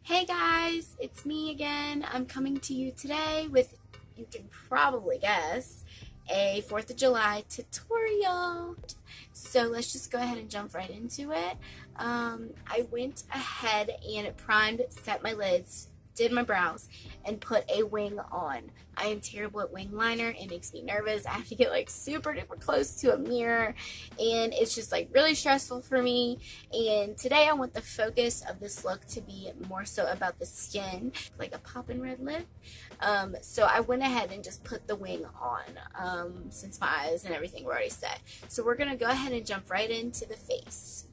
Hey guys, it's me again. I'm coming to you today with, you can probably guess, a 4th of July tutorial. So let's just go ahead and jump right into it. I went ahead and primed, set my lids, did my brows, and put a wing on. I am terrible at wing liner. It makes me nervous. I have to get like super duper close to a mirror, and it's just like really stressful for me. And today I want the focus of this look to be more so about the skin, like a poppin' red lip. So I went ahead and just put the wing on, since my eyes and everything were already set. So we're gonna go ahead and jump right into the face.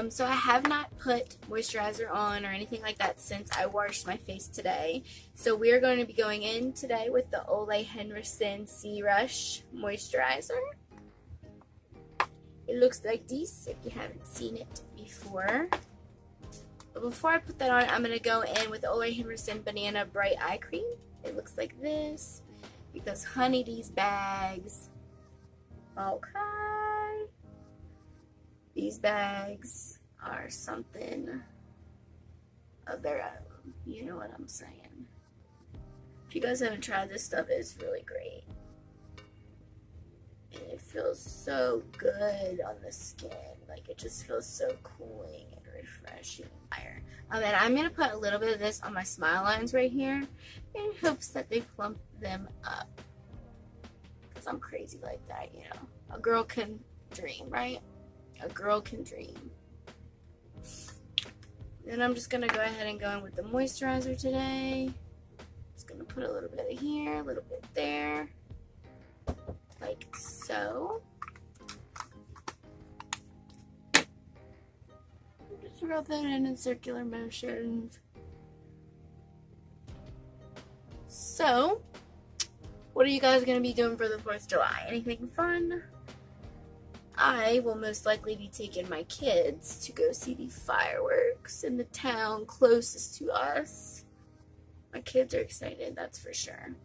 So I have not put moisturizer on or anything like that since I washed my face today. So we're going to be going in today with the Ole Henriksen Sea Rush Moisturizer. It looks like this if you haven't seen it before. But before I put that on, I'm going to go in with the Ole Henriksen Banana Bright Eye Cream. It looks like this because honey, these bags. Okay. These bags are something of their own. You know what I'm saying. If you guys haven't tried this stuff, it's really great. And it feels so good on the skin. Like, it just feels so cooling and refreshing. And I'm going to put a little bit of this on my smile lines right here in hopes that they plump them up. Because I'm crazy like that, you know. A girl can dream, right? A girl can dream. Then I'm just going to go ahead and go in with the moisturizer today. Just going to put a little bit of here, a little bit there. Like so. Just rub that in circular motions. So, what are you guys going to be doing for the 4th of July? Anything fun? I will most likely be taking my kids to go see the fireworks in the town closest to us. My kids are excited, that's for sure.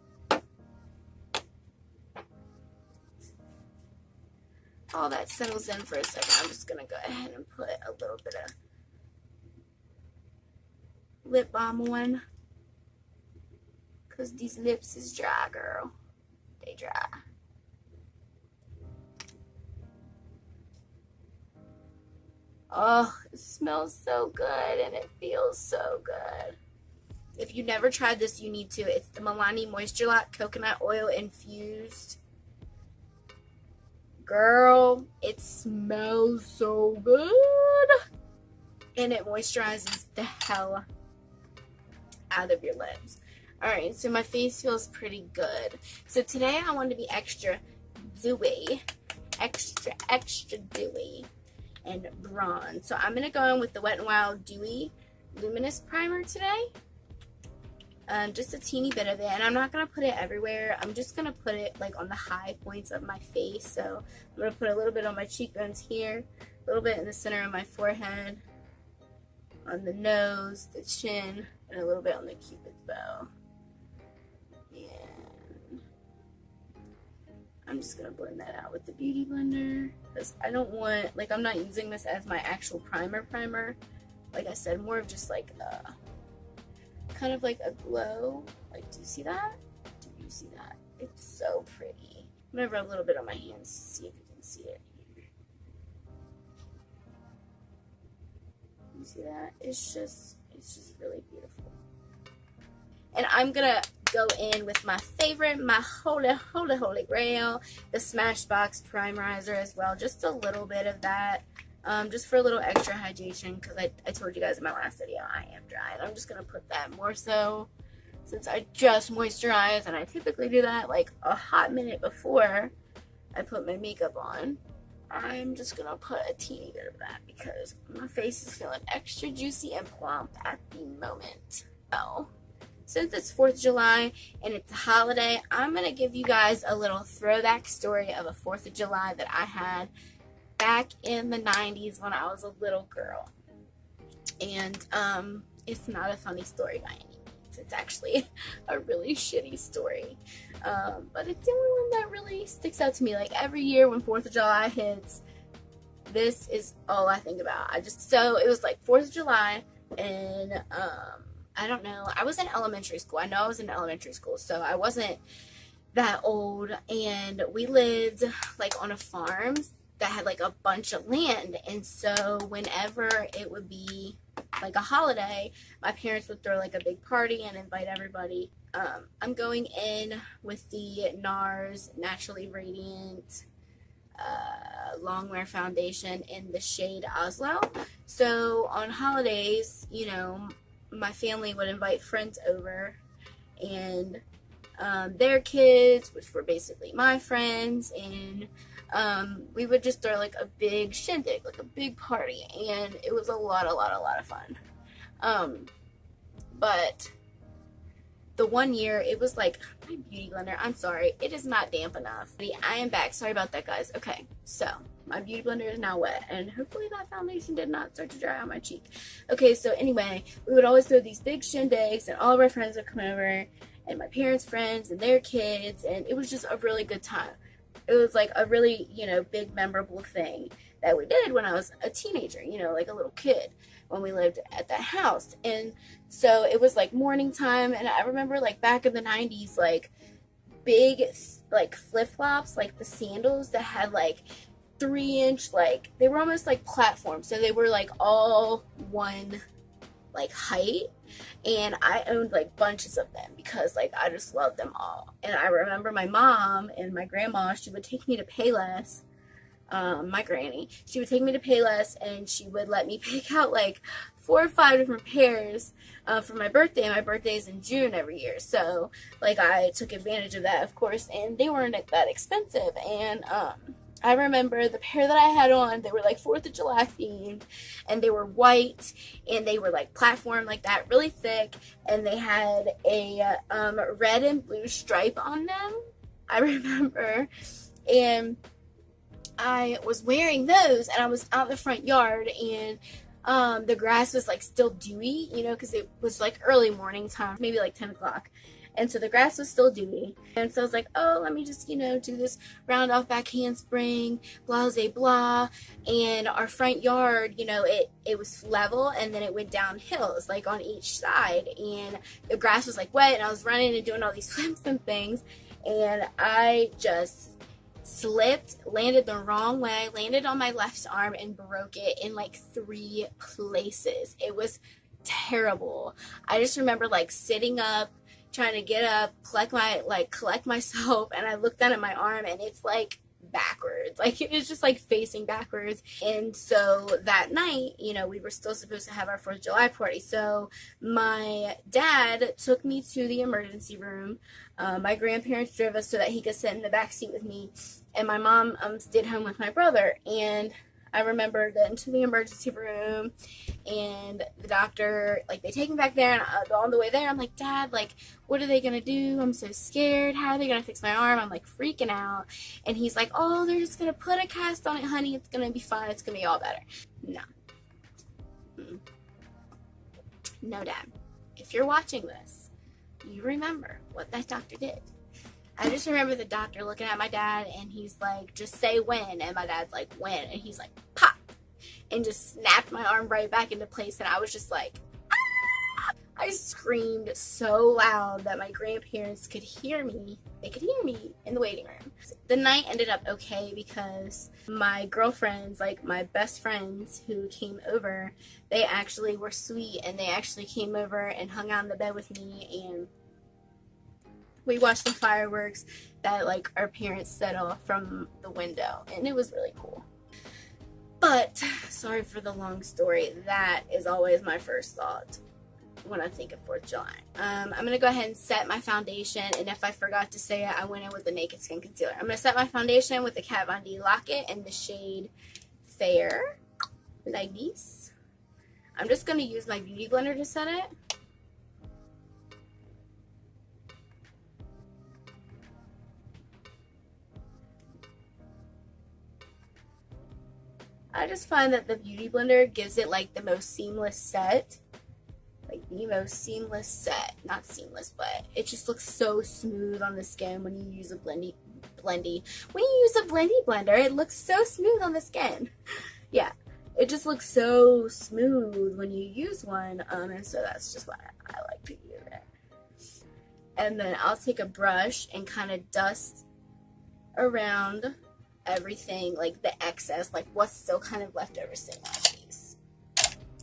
All that settles in for a second. I'm just going to go ahead and put a little bit of lip balm on. Because these lips is dry, girl. They dry. Oh, it smells so good and it feels so good. If you never tried this, you need to. It's the Milani Moisture Lock Coconut Oil Infused. Girl, it smells so good. And it moisturizes the hell out of your lips. Alright, so my face feels pretty good. So today I want to be extra dewy. Extra dewy. And bronze. So I'm going to go in with the Wet n Wild Dewy Luminous Primer today. Just a teeny bit of it. And I'm not going to put it everywhere. I'm just going to put it like on the high points of my face. So I'm going to put a little bit on my cheekbones here. A little bit in the center of my forehead. On the nose, the chin, and a little bit on the cupid's bow. And I'm just going to blend that out with the Beauty Blender. Because I don't want, like, I'm not using this as my actual primer. Like I said, more of just like a, kind of like a glow. Like, do you see that? Do you see that? It's so pretty. I'm going to rub a little bit on my hands to see if you can see it. You see that? It's just really beautiful. And I'm going to go in with my favorite, my holy grail, the Smashbox Primerizer as well. Just a little bit of that, just for a little extra hydration, because I told you guys in my last video I am dry. And I'm just going to put that more so since I just moisturize, and I typically do that like a hot minute before I put my makeup on. I'm just going to put a teeny bit of that because my face is feeling extra juicy and plump at the moment. So, since it's 4th of July and it's a holiday, I'm going to give you guys a little throwback story of a 4th of July that I had back in the 90s when I was a little girl. And it's not a funny story by any means. It's actually a really shitty story. But it's the only one that really sticks out to me. Like, every year when 4th of July hits, this is all I think about. So it was like 4th of July. and I don't know, I was in elementary school. I know I was in elementary school, so I wasn't that old, and we lived like on a farm that had like a bunch of land, and so whenever it would be like a holiday, my parents would throw like a big party and invite everybody. I'm going in with the NARS Naturally Radiant Longwear Foundation in the shade Oslo. So on holidays, you know, my family would invite friends over, and their kids, which were basically my friends, and we would just throw like a big shindig, like a big party, and it was a lot of fun. But the one year, it was like, my beauty blender, I'm sorry, it is not damp enough. I am back. Sorry about that, guys. Okay, so my beauty blender is now wet, and hopefully that foundation did not start to dry on my cheek. Okay, so anyway, we would always throw these big shindigs, and all of our friends would come over, and my parents' friends and their kids, and it was just a really good time. It was like a really, you know, big memorable thing that we did when I was a teenager, you know, like a little kid, when we lived at that house. And so it was like morning time, and I remember like back in the 90s, like big like flip-flops, like the sandals that had like 3-inch, like they were almost like platforms, so they were like all one like height, and I owned like bunches of them because like I just loved them all. And I remember my mom and my grandma, she would take me to Payless, my granny, she would take me to Payless, and she would let me pick out like 4 or 5 different pairs for my birthday. My birthday is in June every year, so like I took advantage of that, of course, and they weren't that expensive. And I remember the pair that I had on, they were like 4th of July themed, and they were white, and they were like platform like that, really thick, and they had a red and blue stripe on them, I remember. And I was wearing those, and I was out in the front yard, and the grass was like still dewy, you know, because it was like early morning time, maybe like 10 o'clock. And so the grass was still dewy. And so I was like, oh, let me just, you know, do this round off back handspring, blah, blah, blah. And our front yard, you know, it was level, and then it went downhill. It was like on each side. And the grass was like wet, and I was running and doing all these flips and things. And I just slipped, landed the wrong way, landed on my left arm, and broke it in like 3 places. It was terrible. I just remember like sitting up, trying to get up, collect myself, and I looked down at my arm, and it's like backwards, like it was just like facing backwards. And so that night, you know, we were still supposed to have our 4th of July party, so my dad took me to the emergency room. My grandparents drove us so that he could sit in the back seat with me, and my mom stayed home with my brother. And I remember getting to the emergency room, and the doctor, like, they take me back there, and on the way there, I'm like, Dad, like, what are they gonna do? I'm so scared. How are they gonna fix my arm? I'm like freaking out. And he's like, oh, they're just gonna put a cast on it, honey. It's gonna be fine. It's gonna be all better. No. No, Dad. If you're watching this, you remember what that doctor did. I just remember the doctor looking at my dad, and he's like, just say when. And my dad's like, when? And he's like, pop, and just snapped my arm right back into place. And I was just like, ah! I screamed so loud that my grandparents could hear me. They could hear me in the waiting room. The night ended up okay because my girlfriends, like my best friends who came over, they actually were sweet, and they actually came over and hung out in the bed with me, and we watched the fireworks that like our parents set off from the window, and it was really cool. But sorry for the long story. That is always my first thought when I think of 4th of July. I'm going to go ahead and set my foundation, and if I forgot to say it, I went in with the Naked Skin Concealer. I'm going to set my foundation with the Kat Von D Lock-It in the shade Fair, like this. I'm just going to use my Beauty Blender to set it. I just find that the Beauty Blender gives it like the most seamless set. Like the most seamless set. Not seamless, but it just looks so smooth on the skin when you use a blendy. When you use a blendy blender, it looks so smooth on the skin. Yeah. it just looks so smooth when you use one, and so that's just why I like to use it. And then I'll take a brush and kind of dust around everything, like the excess, like what's still kind of left over sitting on my piece.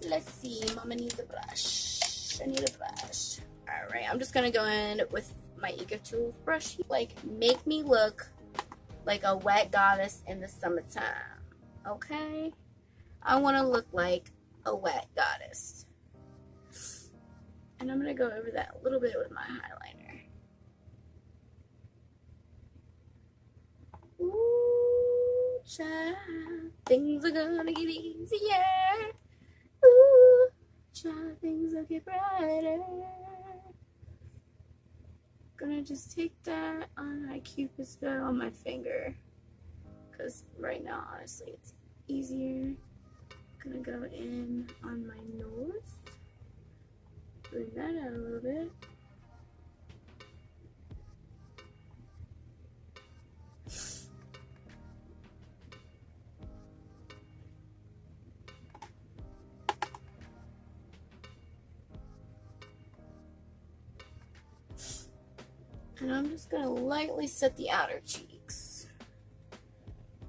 Let's see, Mama needs a brush. I need a brush. Alright, I'm just gonna go in with my Eco Tools brush. Like, make me look like a wet goddess in the summertime. Okay? I want to look like a wet goddess. And I'm going to go over that a little bit with my highlighter. Ooh, child, things are going to get easier. Ooh, child, things will get brighter. Gonna just take that on my Cupid's bow on my finger, because right now honestly it's easier. Gonna go in on my nose, bring that out a little bit. And I'm just going to lightly set the outer cheeks.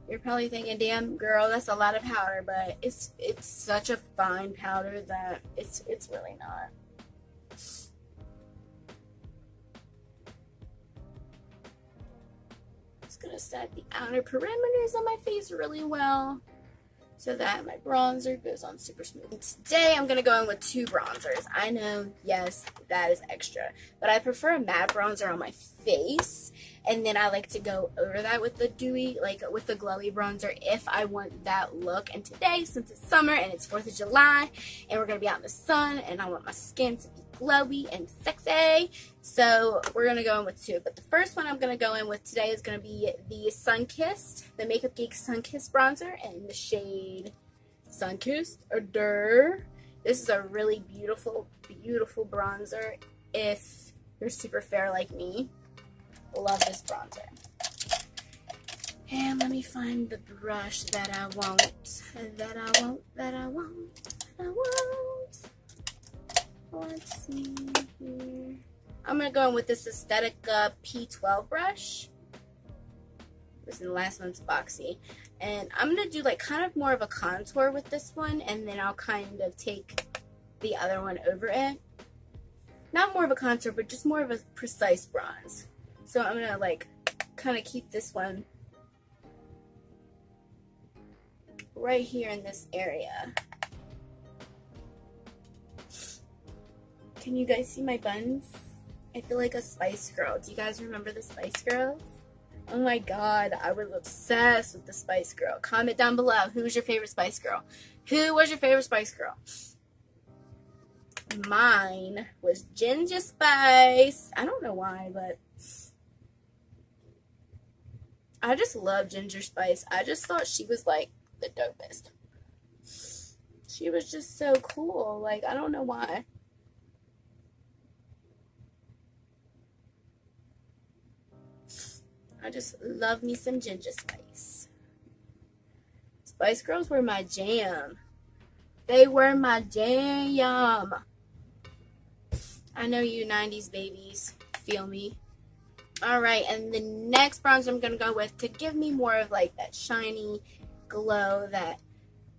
You're probably thinking, damn girl, that's a lot of powder, but it's such a fine powder that it's really not. Just going to set the outer perimeters on my face really well, so that my bronzer goes on super smooth. Today I'm going to go in with 2 bronzers. I know, yes, that is extra. But I prefer a matte bronzer on my face. And then I like to go over that with the dewy, like with the glowy bronzer if I want that look. And today, since it's summer and it's 4th of July and we're going to be out in the sun and I want my skin to be glowy and sexy, so we're going to go in with 2. But the first one I'm going to go in with today is going to be the Sunkissed, the Makeup Geek Sunkissed bronzer in the shade Sunkissed Adore. This is a really beautiful, beautiful bronzer if you're super fair like me. Love this bronzer. And let me find the brush that I want. Let's see here. I'm going to go in with this Aesthetica P12 brush. This is the last one's boxy. And I'm going to do like kind of more of a contour with this one. And then I'll kind of take the other one over it. Not more of a contour, but just more of a precise bronze. So I'm going to like kind of keep this one right here in this area. Can you guys see my buns? I feel like a Spice Girl. Do you guys remember the Spice Girls? Oh my god, I was obsessed with the Spice Girl. Comment down below, who was your favorite Spice Girl? Who was your favorite Spice Girl? Mine was Ginger Spice. I don't know why, but I just love Ginger Spice. I just thought she was like the dopest. She was just so cool. Like, I don't know why. I just love me some Ginger Spice. Spice Girls were my jam. They were my jam. I know you 90s babies feel me. Alright, and the next bronzer I'm going to go with to give me more of like that shiny glow, that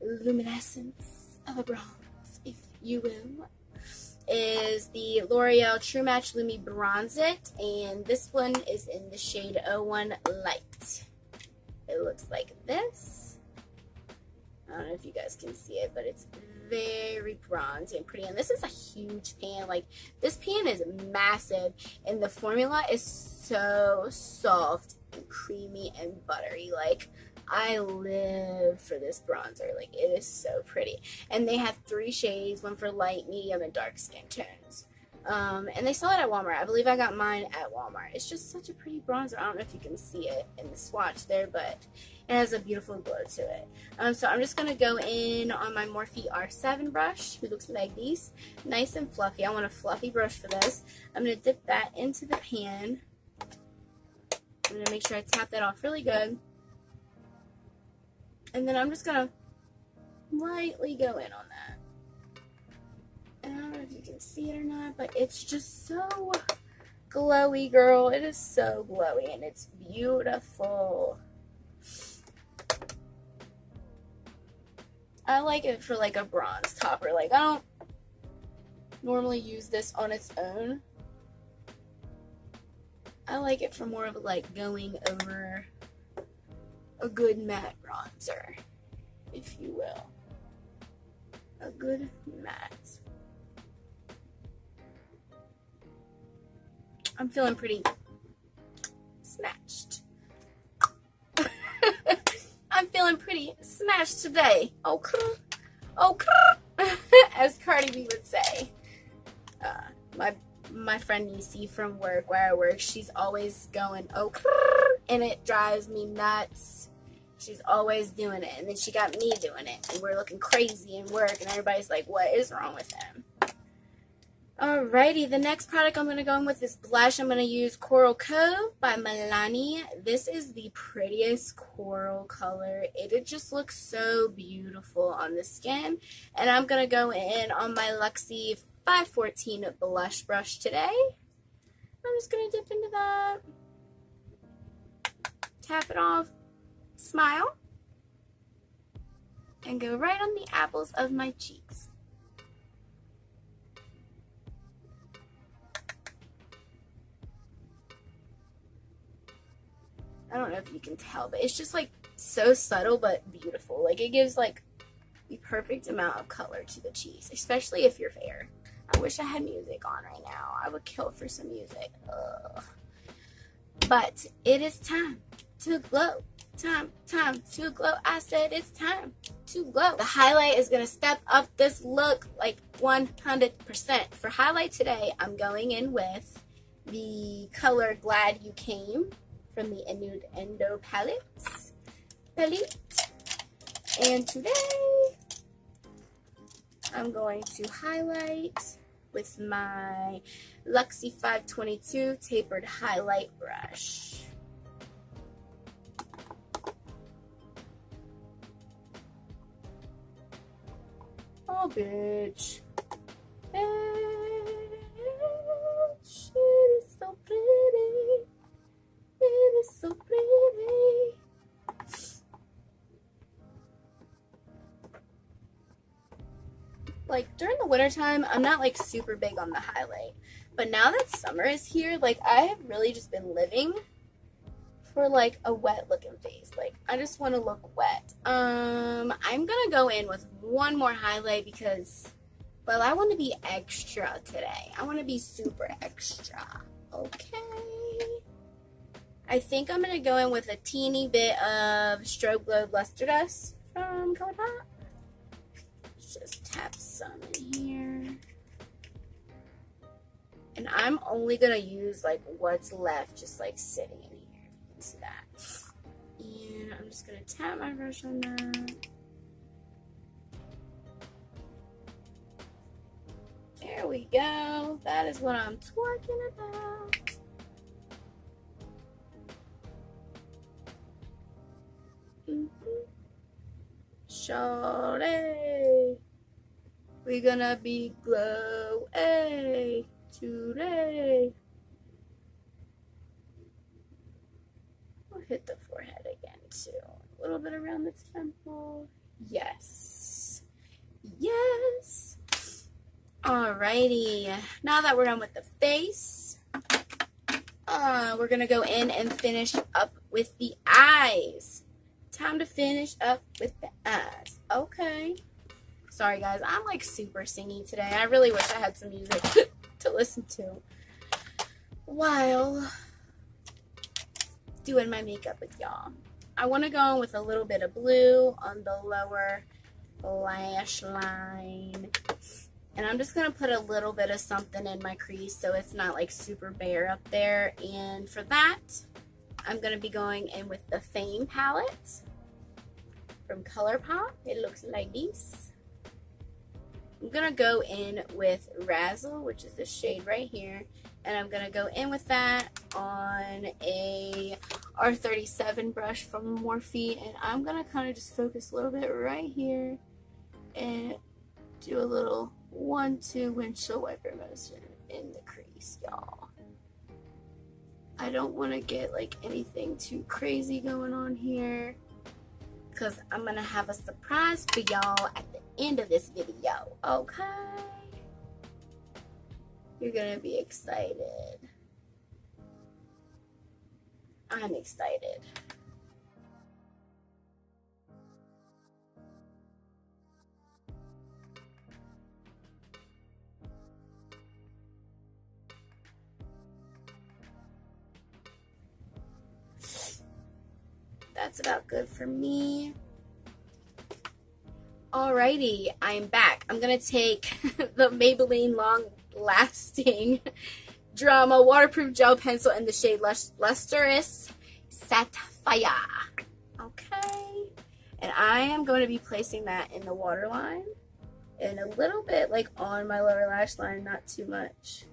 luminescence of a bronze, if you will, is the L'Oreal True Match Lumi Bronze It, and this one is in the shade 01 Light. It looks like this. I don't know if you guys can see it, but it's very bronzy and pretty. And this is a huge pan. Like, this pan is massive, and the formula is so soft and creamy and buttery. Like, I live for this bronzer. Like, it is so pretty. And they have 3 shades, one for light, medium, and dark skin tones. And they sell it at Walmart. I believe I got mine at Walmart. It's just such a pretty bronzer. I don't know if you can see it in the swatch there, but it has a beautiful glow to it. So I'm just going to go in on my Morphe R7 brush, who looks like these. Nice and fluffy. I want a fluffy brush for this. I'm going to dip that into the pan. I'm going to make sure I tap that off really good. And then I'm just going to lightly go in on that. And I don't know if you can see it or not, but it's just so glowy, girl. It is so glowy and it's beautiful. I like it for like a bronze topper. Like, I don't normally use this on its own. I like it for more of like going over a good matte bronzer, if you will. A good matte. I'm feeling pretty smashed. I'm feeling pretty smashed today. Okay. Okay. As Cardi B would say. My friend Nisi from work, where I work, she's always going, okay, and it drives me nuts. She's always doing it, and then she got me doing it, and we're looking crazy in work, and everybody's like, what is wrong with him? Alrighty, the next product I'm going to go in with is blush. I'm going to use Coral Cove by Milani. This is the prettiest coral color. It just looks so beautiful on the skin, and I'm going to go in on my Luxie 514 blush brush today. I'm just going to dip into that, tap it off, smile, and go right on the apples of my cheeks. I don't know if you can tell, but it's just like so subtle but beautiful. Like, it gives like the perfect amount of color to the cheeks, especially if you're fair. I wish I had music on right now. I would kill for some music. Ugh. But it is time to glow. Time to glow. I said it's time to glow. The highlight is going to step up this look like 100%. For highlight today, I'm going in with the color Glad You Came from the Nude Endo palette. And today, I'm going to highlight with my Luxie 522 tapered highlight brush. Oh, bitch. Bitch, it is so pretty. It is so pretty. Like, during the wintertime, I'm not like super big on the highlight, but now that summer is here, like, I have really just been living for like a wet looking face. Like, I just want to look wet. I'm gonna go in with one more highlight because, well, I want to be extra today. I want to be super extra. Okay, I think I'm gonna go in with a teeny bit of Strobe Glow Luster Dust from COLLAB. Just tap some in here, and I'm only gonna use like what's left, just like sitting in here. You can see that. And I'm just gonna tap my brush on that. There we go. That is what I'm talking about. Shawty, we gonna be glowy today. We'll hit the forehead again too. A little bit around the temple. Yes. Yes. Alrighty. Now that we're done with the face, we're gonna go in and finish up with the eyes. Time to finish up with the eyes. Okay. Sorry, guys. I'm like super singy today. I really wish I had some music to listen to while doing my makeup with y'all. I want to go in with a little bit of blue on the lower lash line. And I'm just going to put a little bit of something in my crease so it's not like super bare up there. And for that, I'm going to be going in with the Fame palette from ColourPop. It looks like this. I'm going to go in with Razzle, which is the shade right here. And I'm going to go in with that on a R37 brush from Morphe. And I'm going to kind of just focus a little bit right here and do a little 1-2 windshield wiper motion in the crease, y'all. I don't want to get like anything too crazy going on here because I'm gonna have a surprise for y'all at the end of this video, okay? You're gonna be excited. I'm excited. That's about good for me. Alrighty, I'm back. I'm gonna take the Maybelline Long Lasting Drama Waterproof Gel Pencil in the shade Lustrous Sapphire. Okay. And I am going to be placing that in the waterline and a little bit like on my lower lash line, not too much.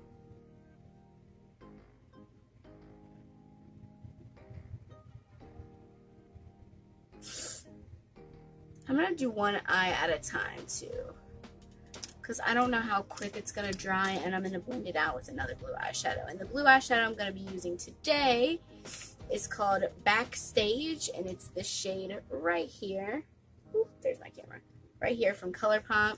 I'm going to do one eye at a time too, because I don't know how quick it's going to dry, and I'm going to blend it out with another blue eyeshadow. And the blue eyeshadow I'm going to be using today is called Backstage, and it's the shade right here. Ooh, there's my camera. Right here from ColourPop.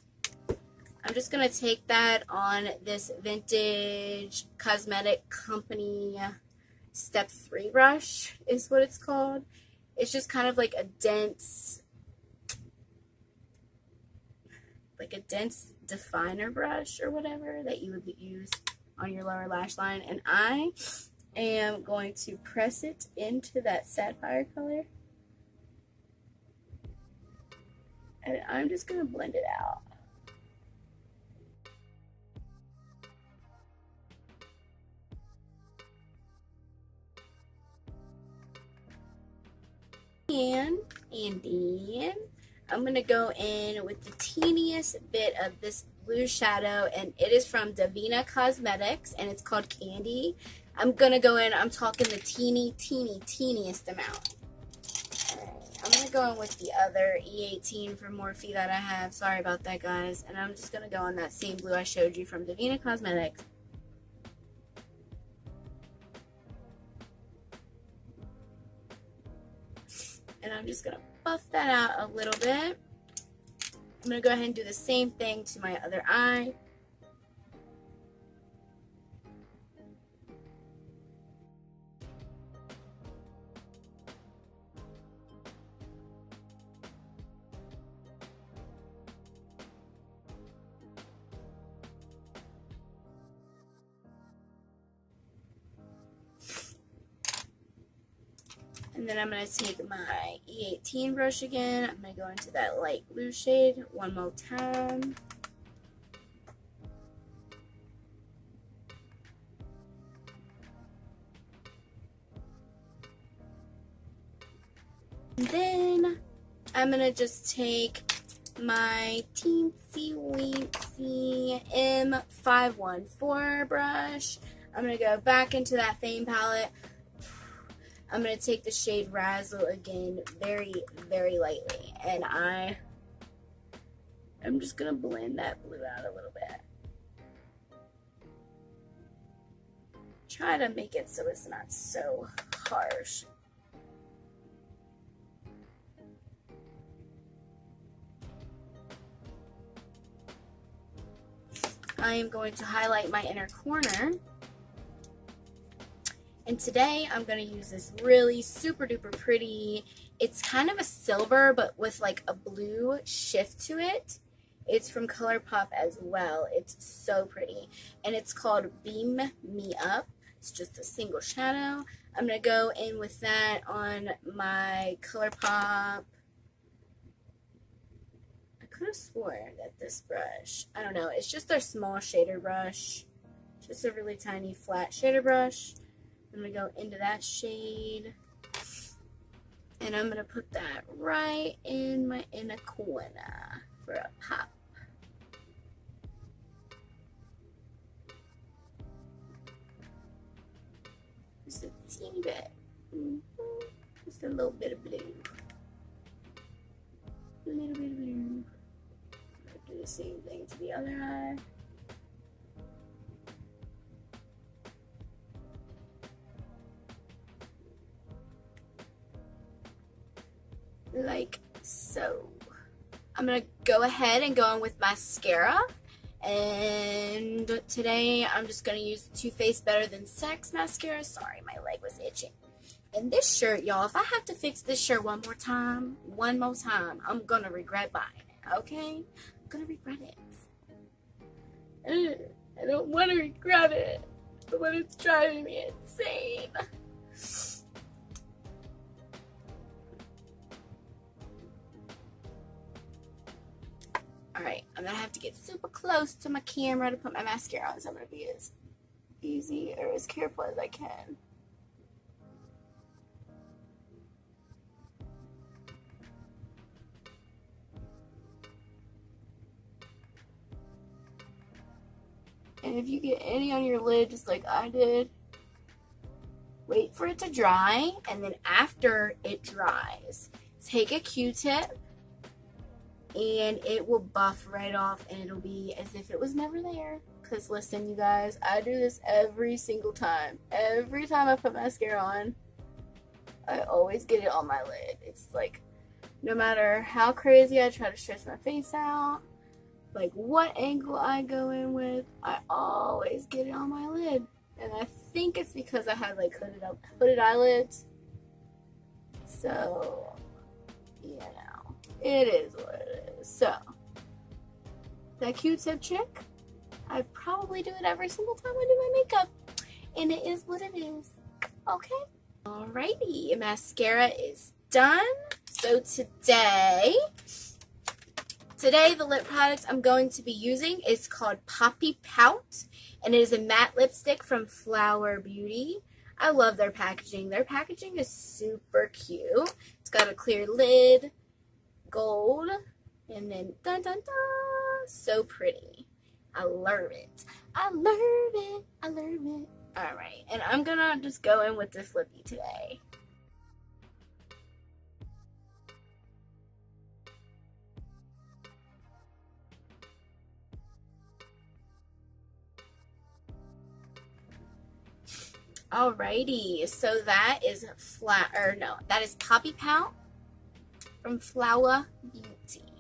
I'm just going to take that on this Vintage Cosmetic Company Step 3 brush is what it's called. It's just kind of like a dense definer brush or whatever that you would use on your lower lash line, and I am going to press it into that sapphire color, and I'm just going to blend it out. And then I'm going to go in with the teeniest bit of this blue shadow, and it is from Davina Cosmetics, and it's called Candy. I'm going to go in, I'm talking the teeniest amount. I'm going to go in with the other E18 from Morphe that I have. Sorry about that, guys. And I'm just going to go on that same blue I showed you from Davina Cosmetics. And I'm just going to buff that out a little bit. I'm going to go ahead and do the same thing to my other eye. And then I'm going to take my E18 brush again. I'm going to go into that light blue shade one more time. And then I'm going to just take my teensy weensy M514 brush. I'm going to go back into that Fame palette. I'm going to take the shade Razzle again very, very lightly. And I'm just going to blend that blue out a little bit. Try to make it so it's not so harsh. I am going to highlight my inner corner. And today I'm going to use this really super duper pretty, it's kind of a silver but with like a blue shift to it. It's from ColourPop as well. It's so pretty. And it's called Beam Me Up. It's just a single shadow. I'm going to go in with that on my ColourPop. I could have sworn that this brush, I don't know, it's just their small shader brush. Just a really tiny flat shader brush. I'm going to go into that shade, and I'm going to put that right in my inner corner for a pop. Just a teeny bit. Just a little bit of blue. A little bit of blue. the same thing to the other eye. Like so. I'm gonna go ahead and go in with mascara, and today I'm just gonna use the Too Faced Better Than Sex mascara. Sorry, my leg was itching. And this shirt, y'all, if I have to fix this shirt one more time, I'm gonna regret buying it, okay? I'm gonna regret it. I don't want to regret it, but it's driving me insane. Alright, I'm gonna have to get super close to my camera to put my mascara on, so I'm gonna be as easy or as careful as I can. And if you get any on your lid, just like I did, wait for it to dry, and then after it dries, take a Q-tip, and it will buff right off, and it'll be as if it was never there. Because listen, you guys, I do this every single time. Every time I put mascara on, I always get it on my lid. It's like, no matter how crazy I try to stretch my face out, like what angle I go in with, I always get it on my lid. And I think it's because I have like hooded eyelids. So, you know, it is what it is. So, that Q-tip trick, I probably do it every single time I do my makeup. And it is what it is. Okay? Alrighty, mascara is done. So today the lip product I'm going to be using is called Poppy Pout, and it is a matte lipstick from Flower Beauty. I love their packaging. Their packaging is super cute. It's got a clear lid, gold, and then dun dun dun, so pretty. I love it. I love it. I love it. Alright, and I'm gonna just go in with this lippy today. Alrighty, so that is that is Poppy Pout from Flower Beauty.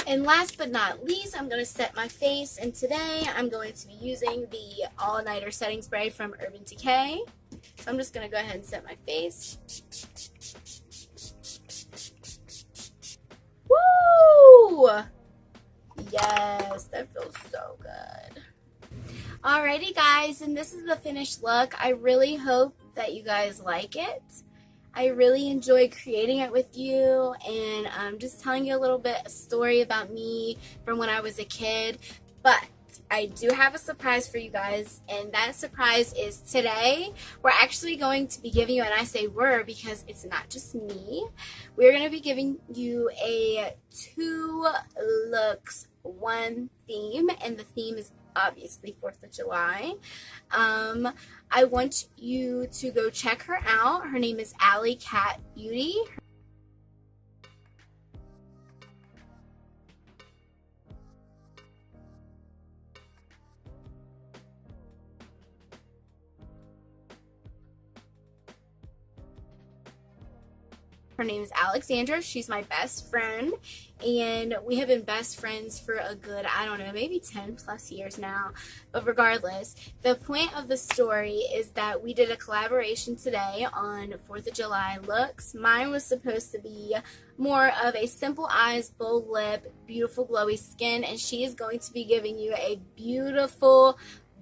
And last but not least, I'm going to set my face, and today I'm going to be using the All Nighter Setting Spray from Urban Decay. So I'm just going to go ahead and set my face. Woo! Yes, that feels so good. Alrighty guys, and this is the finished look. I really hope that you guys like it. I really enjoyed creating it with you, and I'm just telling you a story about me from when I was a kid. But I do have a surprise for you guys, and that surprise is today we're actually going to be giving you, and I say we're because it's not just me, we're going to be giving you a 2 looks, 1 theme, and the theme is obviously 4th of July. I want you to go check her out. Her name is ALLYCATBEAUTY. Her name is Alexandra. She's my best friend, and we have been best friends for a good, I don't know, maybe 10 plus years now. But regardless, the point of the story is that we did a collaboration today on 4th of July looks. Mine was supposed to be more of a simple eyes, bold lip, beautiful glowy skin, and she is going to be giving you a beautiful,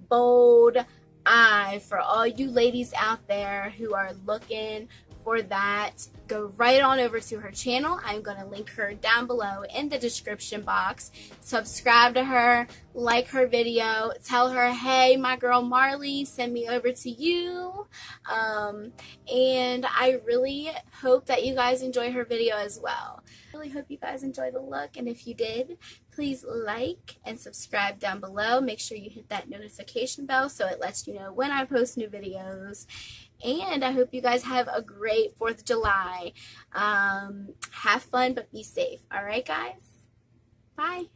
bold eye for all you ladies out there who are looking for that. Go right on over to her channel. I'm going to link her down below in the description box. Subscribe to her, like her video, tell her, hey, my girl Marley send me over to you. And I really hope that you guys enjoy her video as well. I really hope you guys enjoy the look, and if you did, please like and subscribe down below. Make sure you hit that notification bell so it lets you know when I post new videos. and I hope you guys have a great 4th of July. Have fun, but be safe. All right, guys? Bye.